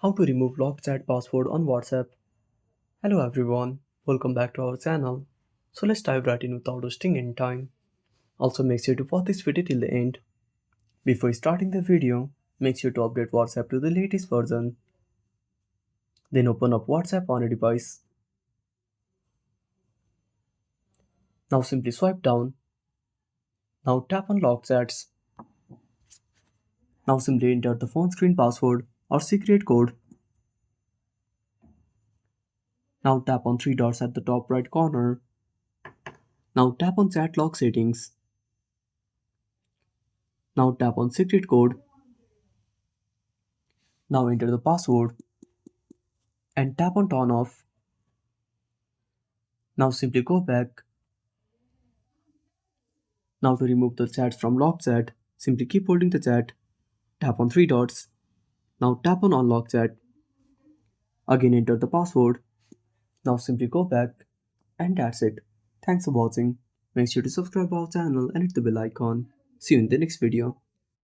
How to remove locked chat password on WhatsApp. Hello everyone, welcome back to our channel. So let's dive right in without wasting any time. Also make sure to watch this video till the end. Before starting the video, make sure to update WhatsApp to the latest version. Then open up WhatsApp on a device. Now simply swipe down. Now tap on locked chats. Now simply enter the phone screen password or secret code. Now tap on three dots at the top right corner. Now tap on chat lock settings. Now tap on secret code. Now enter the password and tap on turn off. Now simply go back. Now to remove the chats from locked chat, simply keep holding the chat, tap on three dots. Now tap on unlock chat. Again enter the password. Now simply go back and that's it. Thanks for watching. Make sure to subscribe our channel and hit the bell icon. See you in the next video.